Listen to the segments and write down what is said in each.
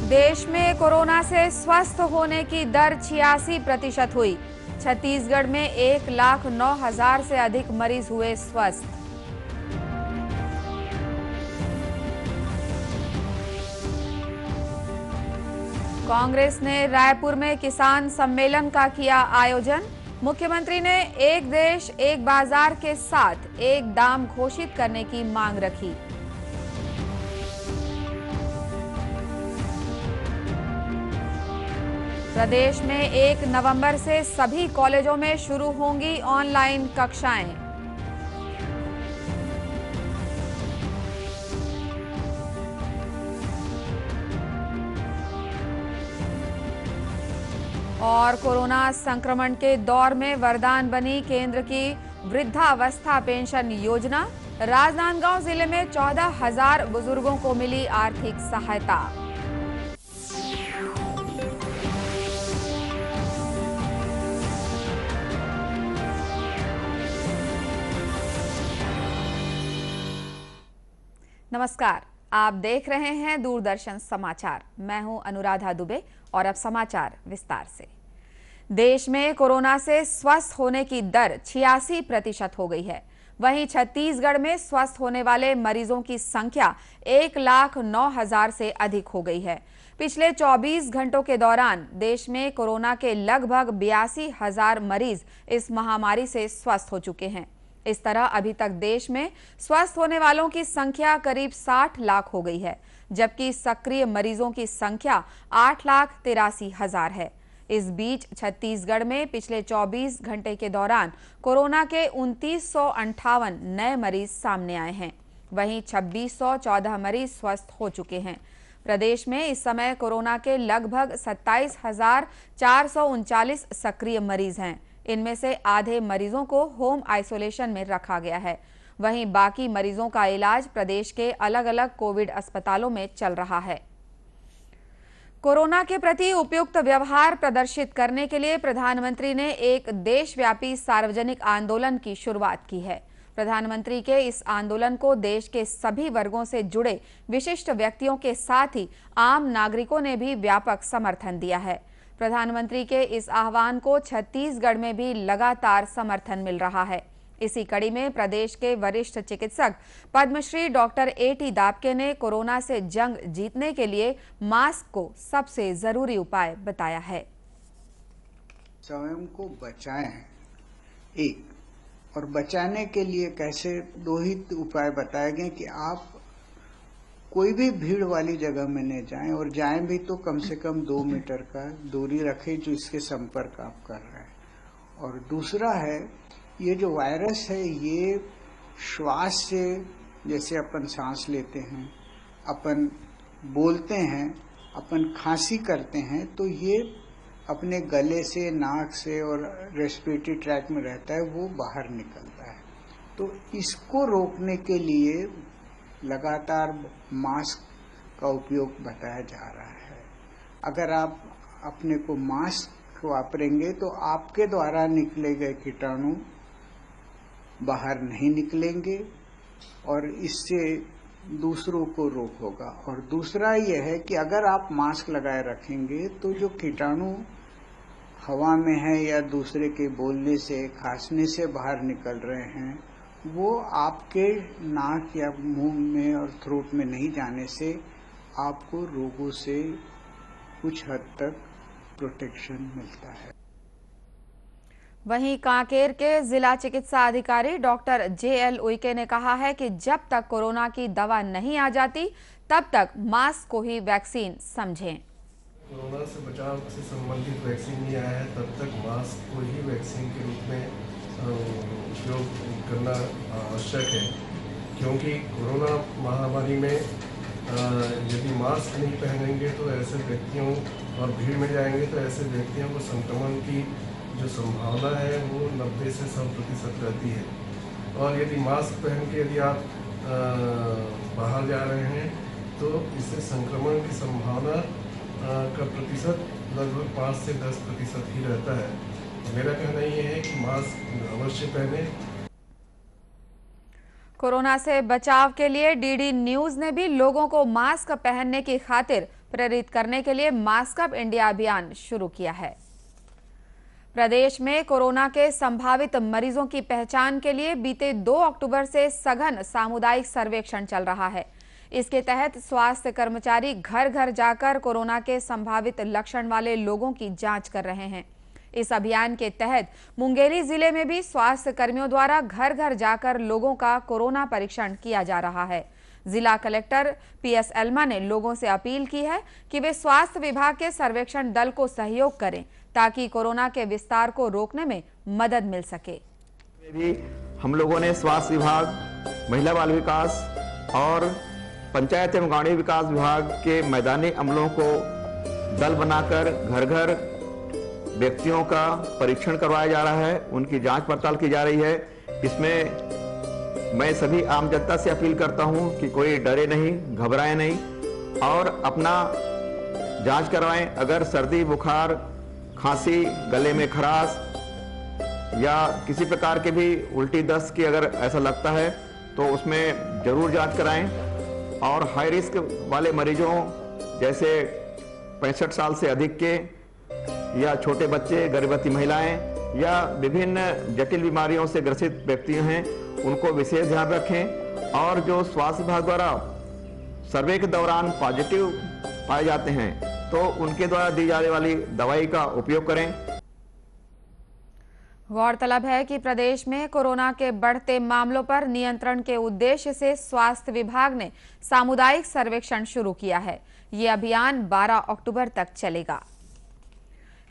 देश में कोरोना से स्वस्थ होने की दर 86% हुई। छत्तीसगढ़ में 1,09,000 से अधिक मरीज हुए स्वस्थ। कांग्रेस ने रायपुर में किसान सम्मेलन का किया आयोजन। मुख्यमंत्री ने एक देश एक बाजार के साथ एक दाम घोषित करने की मांग रखी। प्रदेश में 1 नवंबर से सभी कॉलेजों में शुरू होंगी ऑनलाइन कक्षाएं। और कोरोना संक्रमण के दौर में वरदान बनी केंद्र की वृद्धावस्था पेंशन योजना। राजनांदगांव जिले में 14,000 बुजुर्गों को मिली आर्थिक सहायता। नमस्कार, आप देख रहे हैं दूरदर्शन समाचार। मैं हूं अनुराधा दुबे और अब समाचार विस्तार से। देश में कोरोना से स्वस्थ होने की दर 86% हो गई है। वहीं छत्तीसगढ़ में स्वस्थ होने वाले मरीजों की संख्या 1,09,000 से अधिक हो गई है। पिछले 24 घंटों के दौरान देश में कोरोना के लगभग 82,000 मरीज इस महामारी से स्वस्थ हो चुके हैं। इस तरह अभी तक देश में स्वस्थ होने वालों की संख्या करीब 60 लाख हो गई है, जबकि सक्रिय मरीजों की संख्या 8,83,000 है। इस बीच छत्तीसगढ़ में पिछले 24 घंटे के दौरान कोरोना के 2,958 नए मरीज सामने आए हैं। वहीं 2,614 मरीज स्वस्थ हो चुके हैं। प्रदेश में इस समय कोरोना के लगभग 27,439 सक्रिय मरीज हैं। इनमें से आधे मरीजों को होम आइसोलेशन में रखा गया है। वहीं बाकी मरीजों का इलाज प्रदेश के अलग अलग कोविड अस्पतालों में चल रहा है। कोरोना के प्रति उपयुक्त व्यवहार प्रदर्शित करने के लिए प्रधानमंत्री ने एक देशव्यापी सार्वजनिक आंदोलन की शुरुआत की है। प्रधानमंत्री के इस आंदोलन को देश के सभी वर्गों से जुड़े विशिष्ट व्यक्तियों के साथ ही आम नागरिकों ने भी व्यापक समर्थन दिया है। प्रधानमंत्री के इस आह्वान को छत्तीसगढ़ में भी लगातार समर्थन मिल रहा है। इसी कड़ी में प्रदेश के वरिष्ठ चिकित्सक पद्मश्री डॉक्टर A.T. दाबके ने कोरोना से जंग जीतने के लिए मास्क को सबसे जरूरी उपाय बताया है। स्वयं को बचाएं एक, और बचाने के लिए कैसे दो ही उपाय बताए गए कि आप कोई भी भीड़ वाली जगह में नहीं जाएं, और जाएं भी तो कम से कम 2 मीटर का दूरी रखें जो इसके संपर्क आप कर रहे हैं। और दूसरा है, ये जो वायरस है ये श्वास से, जैसे अपन सांस लेते हैं, अपन बोलते हैं, अपन खांसी करते हैं, तो ये अपने गले से, नाक से और रेस्पिरेटरी ट्रैक में रहता है, वो बाहर निकलता है। तो इसको रोकने के लिए लगातार मास्क का उपयोग बताया जा रहा है। अगर आप अपने को मास्क वापरेंगे तो आपके द्वारा निकले गए कीटाणु बाहर नहीं निकलेंगे और इससे दूसरों को रोक होगा। और दूसरा यह है कि अगर आप मास्क लगाए रखेंगे तो जो कीटाणु हवा में है या दूसरे के बोलने से, खांसने से बाहर निकल रहे हैं, वो आपके नाक या मुंह में और थ्रोट में नहीं जाने से आपको रोगों से कुछ हद तक प्रोटेक्शन मिलता है। वहीं कांकेर के जिला चिकित्सा अधिकारी डॉक्टर J.L. उइके ने कहा है कि जब तक कोरोना की दवा नहीं आ जाती तब तक मास्क को ही वैक्सीन समझें। कोरोना से बचाव से संबंधित वैक्सीन नहीं आया है तब तक मास्क को ही वैक्सीन के रूप में उपयोग करना आवश्यक है, क्योंकि कोरोना महामारी में यदि मास्क नहीं पहनेंगे तो ऐसे व्यक्तियों और भीड़ में जाएंगे तो ऐसे व्यक्तियों को संक्रमण की जो संभावना है वो 90 से 100% रहती है। और यदि मास्क पहन के यदि आप बाहर जा रहे हैं तो इससे संक्रमण की संभावना का प्रतिशत लगभग 5 से 10% ही रहता है। मेरा कहना ये है कि मास्क अवश्य पहने। कोरोना से बचाव के लिए डीडी न्यूज ने भी लोगों को मास्क पहनने की खातिर प्रेरित करने के लिए मास्क अप इंडिया अभियान शुरू किया है। प्रदेश में कोरोना के संभावित मरीजों की पहचान के लिए बीते 2 अक्टूबर से सघन सामुदायिक सर्वेक्षण चल रहा है। इसके तहत स्वास्थ्य कर्मचारी घर घर जाकर कोरोना के संभावित लक्षण वाले लोगों की जांच कर रहे हैं। इस अभियान के तहत मुंगेली जिले में भी स्वास्थ्य कर्मियों द्वारा घर घर जाकर लोगों का कोरोना परीक्षण किया जा रहा है। जिला कलेक्टर PS एल्मा ने लोगों से अपील की है कि वे स्वास्थ्य विभाग के सर्वेक्षण दल को सहयोग करें ताकि कोरोना के विस्तार को रोकने में मदद मिल सके। भी हम लोगों ने स्वास्थ्य विभाग, महिला बाल विकास और पंचायत एवं ग्रामीण विकास विभाग के मैदानी अमलों को दल बनाकर घर घर व्यक्तियों का परीक्षण करवाया जा रहा है, उनकी जांच पड़ताल की जा रही है। इसमें मैं सभी आम जनता से अपील करता हूं कि कोई डरे नहीं, घबराए नहीं और अपना जांच करवाएं। अगर सर्दी, बुखार, खांसी, गले में खराश या किसी प्रकार के भी उल्टी दस्त की अगर ऐसा लगता है तो उसमें जरूर जांच कराएं। और हाई रिस्क वाले मरीजों जैसे 65 साल से अधिक के या छोटे बच्चे, गर्भवती महिलाएं या विभिन्न जटिल बीमारियों से ग्रसित व्यक्ति हैं, उनको विशेष ध्यान रखें। और जो स्वास्थ्य विभाग द्वारा सर्वे के दौरान पॉजिटिव पाए जाते हैं तो उनके द्वारा दी जाने वाली दवाई का उपयोग करें। गौरतलब है कि प्रदेश में कोरोना के बढ़ते मामलों पर नियंत्रण के उद्देश्य से स्वास्थ्य विभाग ने सामुदायिक सर्वेक्षण शुरू किया है। ये अभियान 12 अक्टूबर तक चलेगा।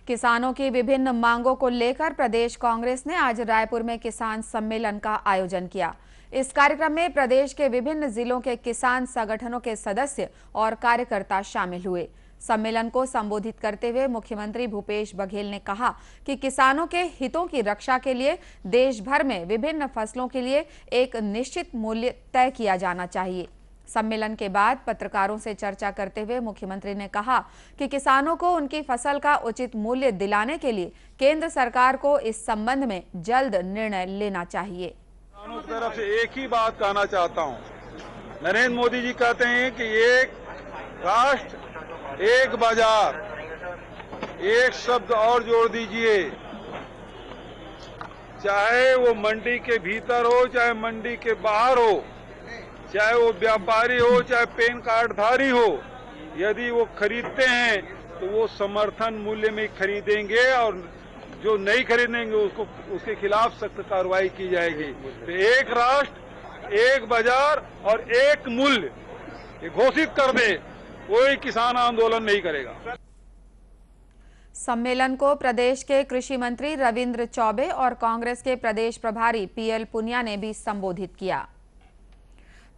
किसानों की विभिन्न मांगों को लेकर प्रदेश कांग्रेस ने आज रायपुर में किसान सम्मेलन का आयोजन किया। इस कार्यक्रम में प्रदेश के विभिन्न जिलों के किसान संगठनों के सदस्य और कार्यकर्ता शामिल हुए। सम्मेलन को संबोधित करते हुए मुख्यमंत्री भूपेश बघेल ने कहा कि किसानों के हितों की रक्षा के लिए देश भर में विभिन्न फसलों के लिए एक निश्चित मूल्य तय किया जाना चाहिए। सम्मेलन के बाद पत्रकारों से चर्चा करते हुए मुख्यमंत्री ने कहा कि किसानों को उनकी फसल का उचित मूल्य दिलाने के लिए केंद्र सरकार को इस संबंध में जल्द निर्णय लेना चाहिए। किसानों की तरफ से एक ही बात कहना चाहता हूं। नरेंद्र मोदी जी कहते हैं कि एक राष्ट्र, एक बाजार, एक शब्द और जोड़ दीजिए, चाहे वो मंडी के भीतर हो, चाहे मंडी के बाहर हो, चाहे वो व्यापारी हो, चाहे पैन कार्ड धारी हो, यदि वो खरीदते हैं तो वो समर्थन मूल्य में खरीदेंगे और जो नहीं खरीदेंगे उसके खिलाफ सख्त कार्रवाई की जाएगी। तो एक राष्ट्र, एक बाजार और एक मूल्य ये घोषित कर दे, कोई किसान आंदोलन नहीं करेगा। सम्मेलन को प्रदेश के कृषि मंत्री रविंद्र चौबे और कांग्रेस के प्रदेश प्रभारी PL पुनिया ने भी संबोधित किया।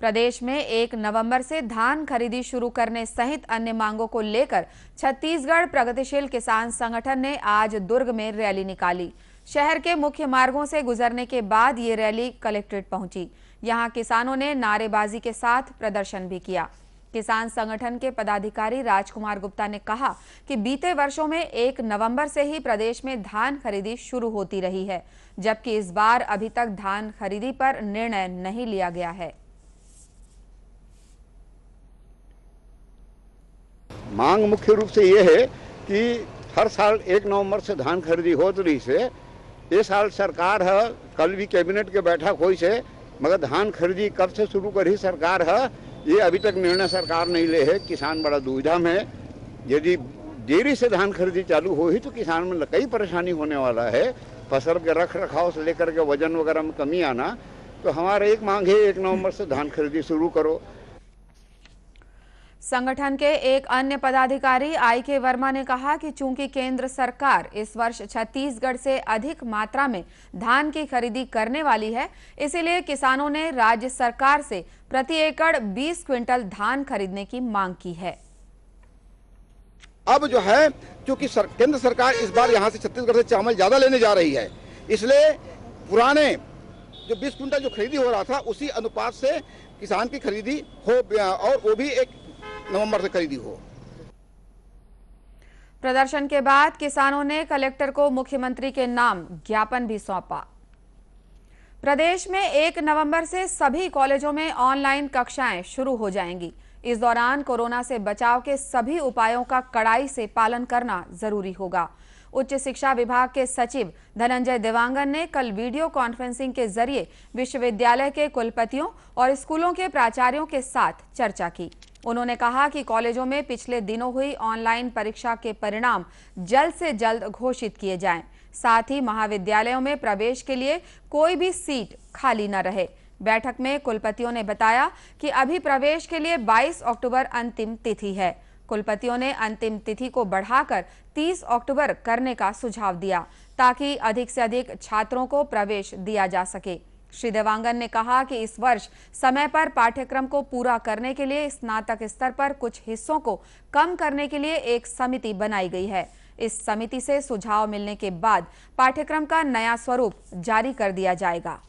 प्रदेश में 1 नवंबर से धान खरीदी शुरू करने सहित अन्य मांगों को लेकर छत्तीसगढ़ प्रगतिशील किसान संगठन ने आज दुर्ग में रैली निकाली। शहर के मुख्य मार्गों से गुजरने के बाद ये रैली कलेक्ट्रेट पहुंची। यहां किसानों ने नारेबाजी के साथ प्रदर्शन भी किया। किसान संगठन के पदाधिकारी राजकुमार गुप्ता ने कहा कि बीते वर्षों में 1 नवंबर से ही प्रदेश में धान खरीदी शुरू होती रही है, जबकि इस बार अभी तक धान खरीदी पर निर्णय नहीं लिया गया है। मांग मुख्य रूप से ये है कि हर साल 1 नवंबर से धान खरीदी होत रही से ये साल सरकार है, कल भी कैबिनेट के बैठक हुई से, मगर धान खरीदी कब से शुरू करी सरकार है ये अभी तक निर्णय सरकार नहीं ले है। किसान बड़ा दुविधा में है। यदि देरी से धान खरीदी चालू हो ही तो किसान में कई परेशानी होने वाला है। फसल के रख रखाव से लेकर के वजन वगैरह में कमी आना। तो हमारा एक मांग है 1 नवंबर से धान खरीदी शुरू करो। संगठन के एक अन्य पदाधिकारी IK वर्मा ने कहा कि चूंकि केंद्र सरकार इस वर्ष छत्तीसगढ़ से अधिक मात्रा में धान की खरीदी करने वाली है, इसीलिए किसानों ने राज्य सरकार से प्रति एकड़ 20 क्विंटल धान खरीदने की मांग की है। अब जो है क्योंकि केंद्र सरकार इस बार यहाँ से छत्तीसगढ़ से चावल ज्यादा लेने जा रही है, इसलिए पुराने जो 20 क्विंटल जो खरीदी हो रहा था उसी अनुपात से किसान की खरीदी हो और वो भी 1 नवंबर से खरीदी हो। प्रदर्शन के बाद किसानों ने कलेक्टर को मुख्यमंत्री के नाम ज्ञापन भी सौंपा। प्रदेश में 1 नवंबर से सभी कॉलेजों में ऑनलाइन कक्षाएं शुरू हो जाएंगी। इस दौरान कोरोना से बचाव के सभी उपायों का कड़ाई से पालन करना जरूरी होगा। उच्च शिक्षा विभाग के सचिव धनंजय देवांगन ने कल वीडियो कॉन्फ्रेंसिंग के जरिए विश्वविद्यालय के कुलपतियों और स्कूलों के प्राचार्यों के साथ चर्चा की। उन्होंने कहा कि कॉलेजों में पिछले दिनों हुई ऑनलाइन परीक्षा के परिणाम जल्द से जल्द घोषित किए जाएं। साथ ही महाविद्यालयों में प्रवेश के लिए कोई भी सीट खाली न रहे। बैठक में कुलपतियों ने बताया कि अभी प्रवेश के लिए 22 अक्टूबर अंतिम तिथि है। कुलपतियों ने अंतिम तिथि को बढ़ाकर 30 अक्टूबर करने का सुझाव दिया ताकि अधिक से अधिक छात्रों को प्रवेश दिया जा सके। श्री देवांगन ने कहा कि इस वर्ष समय पर पाठ्यक्रम को पूरा करने के लिए स्नातक स्तर पर कुछ हिस्सों को कम करने के लिए एक समिति बनाई गई है। इस समिति से सुझाव मिलने के बाद पाठ्यक्रम का नया स्वरूप जारी कर दिया जाएगा।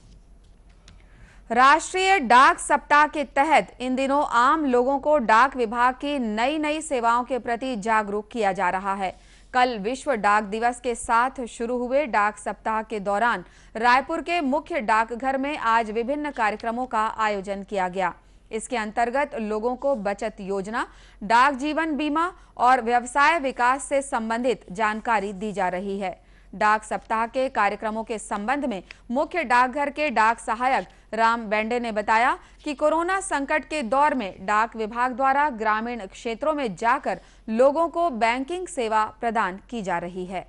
राष्ट्रीय डाक सप्ताह के तहत इन दिनों आम लोगों को डाक विभाग की नई सेवाओं के प्रति जागरूक किया जा रहा है। कल विश्व डाक दिवस के साथ शुरू हुए डाक सप्ताह के दौरान रायपुर के मुख्य डाकघर में आज विभिन्न कार्यक्रमों का आयोजन किया गया। इसके अंतर्गत लोगों को बचत योजना, डाक जीवन बीमा और व्यवसाय विकास से संबंधित जानकारी दी जा रही है। डाक सप्ताह के कार्यक्रमों के संबंध में मुख्य डाकघर के डाक सहायक राम बेंडे ने बताया कि कोरोना संकट के दौर में डाक विभाग द्वारा ग्रामीण क्षेत्रों में जाकर लोगों को बैंकिंग सेवा प्रदान की जा रही है।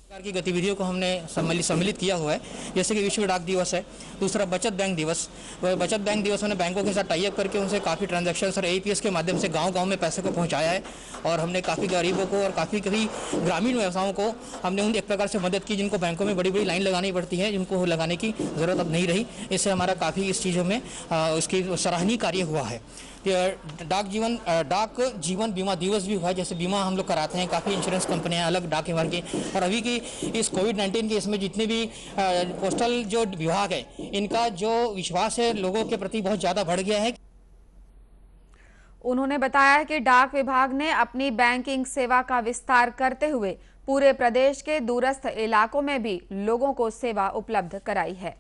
प्रकार की गतिविधियों को हमने सम्मिलित किया हुआ है, जैसे कि विश्व डाक दिवस है, दूसरा बचत बैंक दिवस। बचत बैंक दिवस में बैंकों के साथ टाई अप करके उनसे काफ़ी ट्रांजैक्शंस और APS के माध्यम से गांव-गांव में पैसे को पहुंचाया है और हमने काफ़ी गरीबों को और काफ़ी ग्रामीण व्यवसायों को हमने उन एक प्रकार से मदद की जिनको बैंकों में बड़ी लाइन लगानी पड़ती है, जिनको लगाने की ज़रूरत अब नहीं रही। इससे हमारा काफ़ी इस चीज़ों में उसकी सराहनीय कार्य हुआ है। डाक जीवन बीमा दिवस भी हुआ है, जैसे बीमा हम लोग कराते हैं, काफ़ी इंश्योरेंस कंपनियां अलग डाक विभाग की, और अभी की इस कोविड-19 के इसमें जितने भी पोस्टल जो विभाग है, इनका जो विश्वास है लोगों के प्रति बहुत ज़्यादा बढ़ गया है। उन्होंने बताया कि डाक विभाग ने अपनी बैंकिंग सेवा का विस्तार करते हुए पूरे प्रदेश के दूरस्थ इलाकों में भी लोगों को सेवा उपलब्ध कराई है।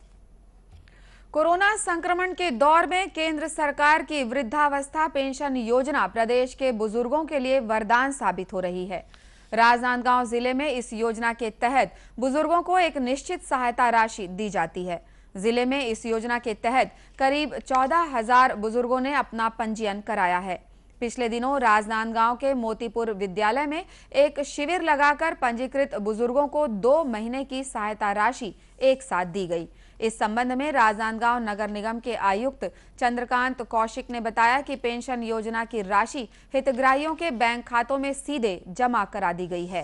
कोरोना संक्रमण के दौर में केंद्र सरकार की वृद्धावस्था पेंशन योजना प्रदेश के बुजुर्गों के लिए वरदान साबित हो रही है। राजनांदगांव जिले में इस योजना के तहत बुजुर्गों को एक निश्चित सहायता राशि दी जाती है। जिले में इस योजना के तहत करीब 14,000 बुजुर्गों ने अपना पंजीयन कराया है। पिछले दिनों राजनांदगांव के मोतीपुर विद्यालय में एक शिविर लगाकर पंजीकृत बुजुर्गों को 2 महीने की सहायता राशि एक साथ दी गई। इस संबंध में राजनांदगांव नगर निगम के आयुक्त चंद्रकांत कौशिक ने बताया कि पेंशन योजना की राशि हितग्राहियों के बैंक खातों में सीधे जमा करा दी गई है।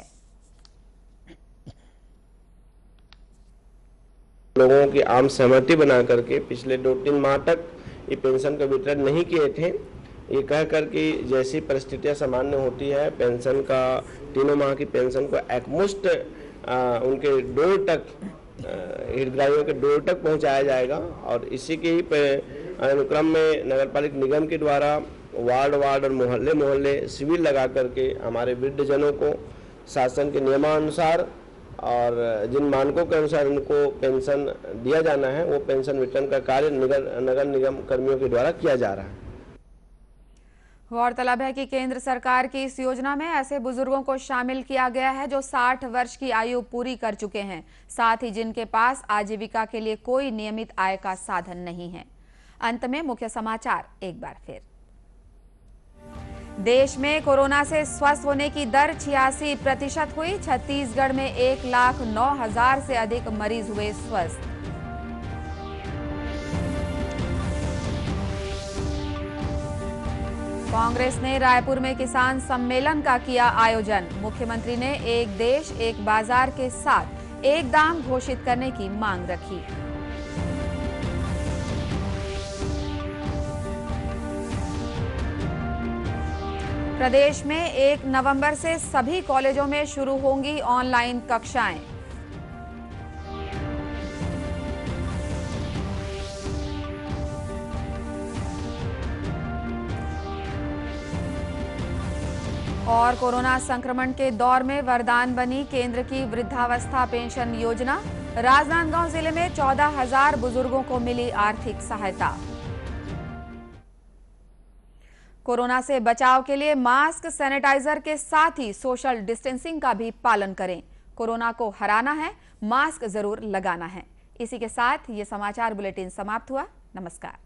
लोगों की आम सहमति बना करके पिछले 2-3 माह तक ये पेंशन का वितरण नहीं किए थे। ये कह कर कि जैसी परिस्थितियां सामान्य होती है, पेंशन का 3 माह की पेंशन को एकमुश्त उनके डोर तक, हितग्राहियों के डोर तक पहुंचाया जाएगा। और इसी के ही अनुक्रम में नगरपालिका निगम के द्वारा वार्ड और मोहल्ले शिविर लगा करके हमारे वृद्धजनों को शासन के नियमानुसार और जिन मानकों के अनुसार उनको पेंशन दिया जाना है, वो पेंशन वितरण का कार्य नगर निगम कर्मियों के द्वारा किया जा रहा है। गौरतलब है कि केंद्र सरकार की इस योजना में ऐसे बुजुर्गों को शामिल किया गया है जो 60 वर्ष की आयु पूरी कर चुके हैं, साथ ही जिनके पास आजीविका के लिए कोई नियमित आय का साधन नहीं है। अंत में मुख्य समाचार एक बार फिर। देश में कोरोना से स्वस्थ होने की दर 86% हुई। छत्तीसगढ़ में 1,09,000 से अधिक मरीज हुए स्वस्थ। कांग्रेस ने रायपुर में किसान सम्मेलन का किया आयोजन। मुख्यमंत्री ने एक देश एक बाजार के साथ एक दाम घोषित करने की मांग रखी। प्रदेश में 1 नवंबर से सभी कॉलेजों में शुरू होंगी ऑनलाइन कक्षाएं। और कोरोना संक्रमण के दौर में वरदान बनी केंद्र की वृद्धावस्था पेंशन योजना। राजनांदगांव जिले में 14,000 बुजुर्गों को मिली आर्थिक सहायता। कोरोना से बचाव के लिए मास्क, सैनिटाइजर के साथ ही सोशल डिस्टेंसिंग का भी पालन करें। कोरोना को हराना है, मास्क जरूर लगाना है। इसी के साथ ये समाचार बुलेटिन समाप्त हुआ। नमस्कार।